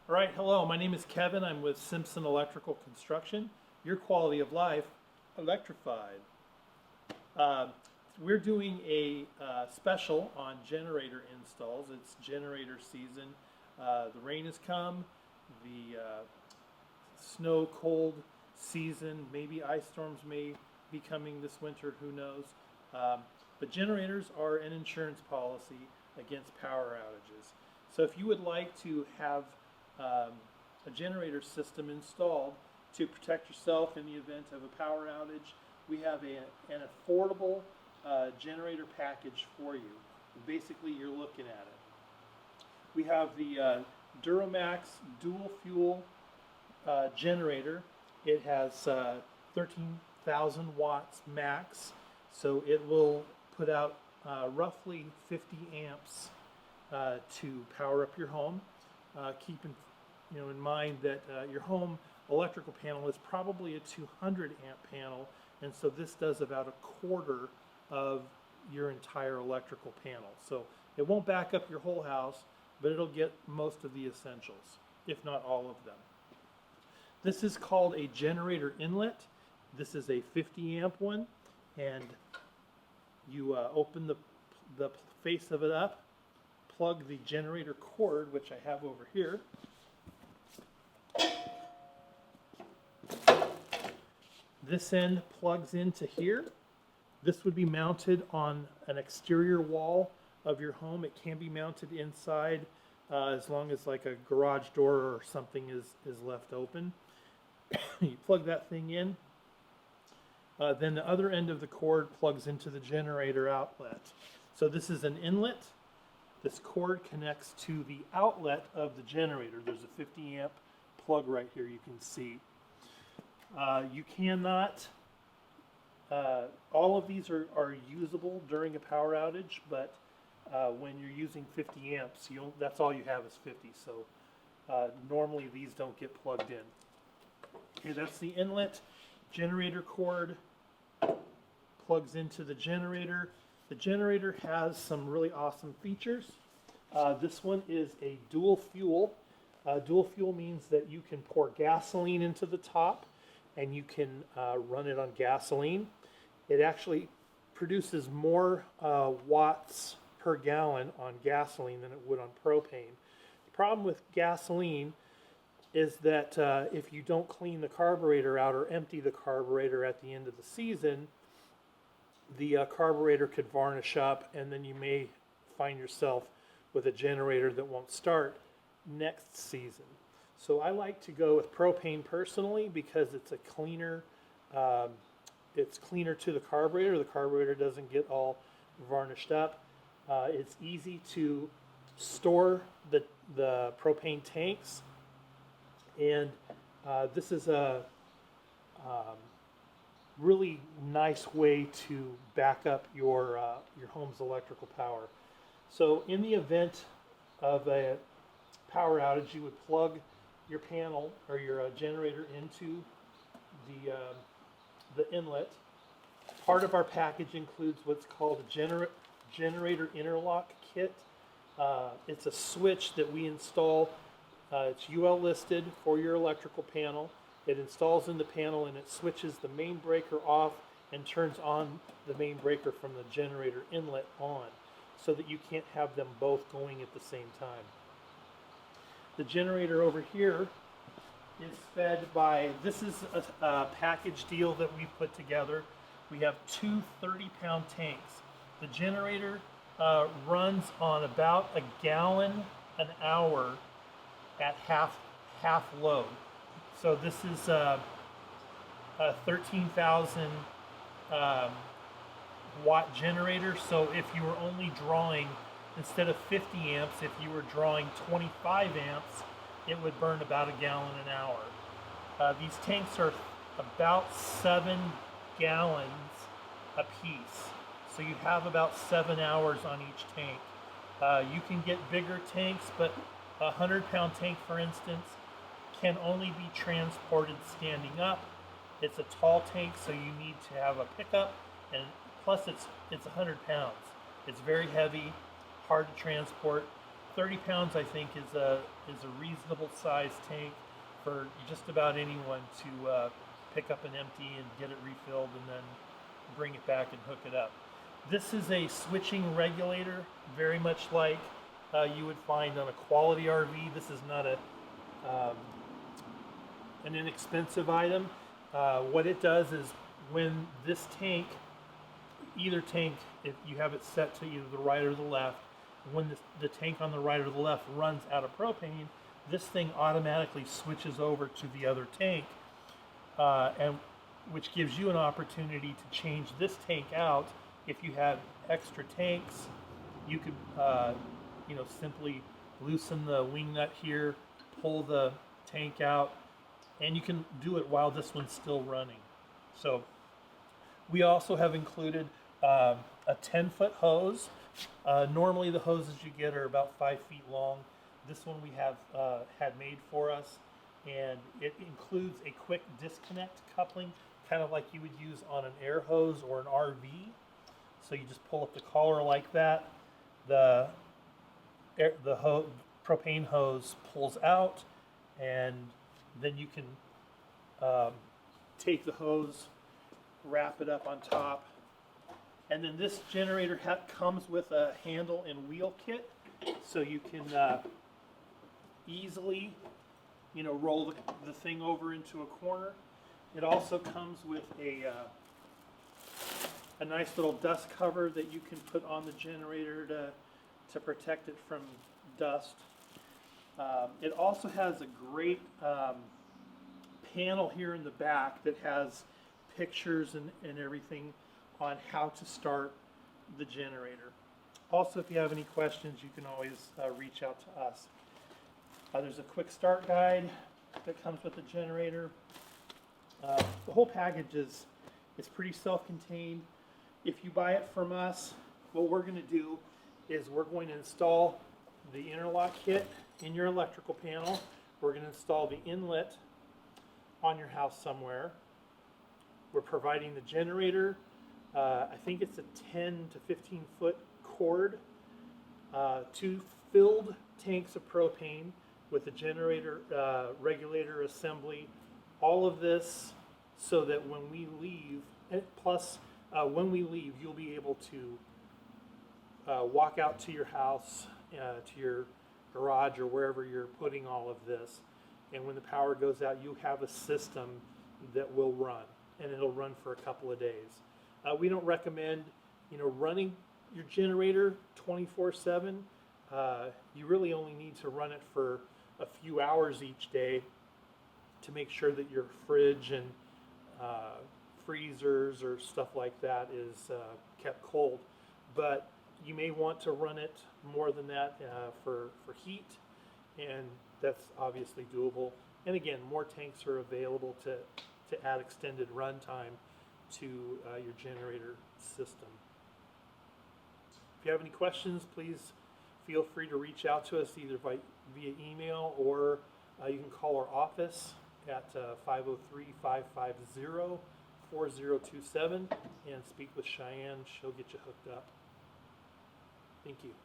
All right, hello, my name is Kevin. I'm with Simpson Electrical Construction. Your quality of life electrified. Uh, we're doing a special on generator installs. It's generator season. The rain has come, the snow cold season, maybe ice storms may be coming this winter, who knows. But generators are an insurance policy against power outages. So if you would like to have a generator system installed to protect yourself in the event of a power outage, we have an affordable generator package for you. Basically, you're looking at it. We have the Duramax Duel Fuel Generator. It has 13,000 watts max, so it will put out roughly 50 amps to power up your home. Keep in mind that your home electrical panel is probably a 200 amp panel, and so this does about a quarter of your entire electrical panel. So it won't back up your whole house, but it'll get most of the essentials, if not all of them. This is called a generator inlet. This is a 50 amp one, and you open the face of it up, plug the generator cord, which I have over here. This end plugs into here. This would be mounted on an exterior wall of your home. It can be mounted inside as long as like a garage door or something is left open. You plug that thing in. Then the other end of the cord plugs into the generator outlet. So this is an inlet. This cord connects to the outlet of the generator. There's a 50 amp plug right here you can see. You cannot, all of these are usable during a power outage, but when you're using 50 amps, that's all you have is 50. So normally these don't get plugged in. Okay, that's the inlet. Generator cord plugs into the generator. The generator has some really awesome features. This one is a dual fuel. Dual fuel means that you can pour gasoline into the top and you can run it on gasoline. It actually produces more watts per gallon on gasoline than it would on propane. The problem with gasoline is that if you don't clean the carburetor out or empty the carburetor at the end of the season, the carburetor could varnish up, and then you may find yourself with a generator that won't start next season. So I like to go with propane personally because it's a cleaner, it's cleaner to the carburetor. The carburetor doesn't get all varnished up. It's easy to store the propane tanks, and this is a really nice way to back up your home's electrical power. So in the event of a power outage, you would plug your panel or your generator into the inlet. Part of our package includes what's called a generator interlock kit. It's a switch that we install. It's UL listed for your electrical panel. It installs in the panel and it switches the main breaker off and turns on the main breaker from the generator inlet on, so that you can't have them both going at the same time. The generator over here is fed by, this is a package deal that we put together. We have two 30-pound tanks. The generator runs on about a gallon an hour at half load. So this is a 13,000 watt generator. So if you were only drawing, instead of 50 amps, if you were drawing 25 amps, it would burn about a gallon an hour. These tanks are about 7 gallons a piece. So you have about 7 hours on each tank. You can get bigger tanks, but a 100-pound tank, for instance, can only be transported standing up. It's a tall tank, so you need to have a pickup, and plus it's 100 pounds. It's very heavy, hard to transport. 30 pounds, I think, is is a reasonable sized tank for just about anyone to pick up an empty and get it refilled and then bring it back and hook it up. This is a switching regulator, very much like you would find on a quality RV. This is not an inexpensive item. What it does is when this tank, either tank, if you have it set to either the right or the left, when the tank on the right or the left runs out of propane, this thing automatically switches over to the other tank, and which gives you an opportunity to change this tank out. If you have extra tanks, you could simply loosen the wing nut here, pull the tank out, and you can do it while this one's still running. So we also have included a 10-foot hose. Normally the hoses you get are about 5 feet long. This one we have had made for us, and it includes a quick disconnect coupling, kind of like you would use on an air hose or an RV. So you just pull up the collar like that. The propane hose pulls out, and then you can take the hose, wrap it up on top, and then this generator comes with a handle and wheel kit, so you can easily, roll the thing over into a corner. It also comes with a nice little dust cover that you can put on the generator to protect it from dust. It also has a great panel here in the back that has pictures and everything on how to start the generator. Also, if you have any questions, you can always reach out to us. There's a quick start guide that comes with the generator. The whole package is pretty self-contained. If you buy it from us, what we're going to do is we're going to install the interlock kit in your electrical panel. We're going to install the inlet on your house somewhere. We're providing the generator. I think it's a 10 to 15 foot cord, 2 filled tanks of propane with a generator regulator assembly. All of this so that when we leave, when we leave, you'll be able to walk out to your house, to your garage or wherever you're putting all of this. And when the power goes out, you have a system that will run, and it'll run for a couple of days. We don't recommend, running your generator 24/7. You really only need to run it for a few hours each day to make sure that your fridge and freezers or stuff like that is kept cold. But you may want to run it more than that for heat, and that's obviously doable. And again, more tanks are available to add extended run time to your generator system. If you have any questions, please feel free to reach out to us either via email or you can call our office at 503-550-4027 and speak with Cheyenne. She'll get you hooked up. Thank you.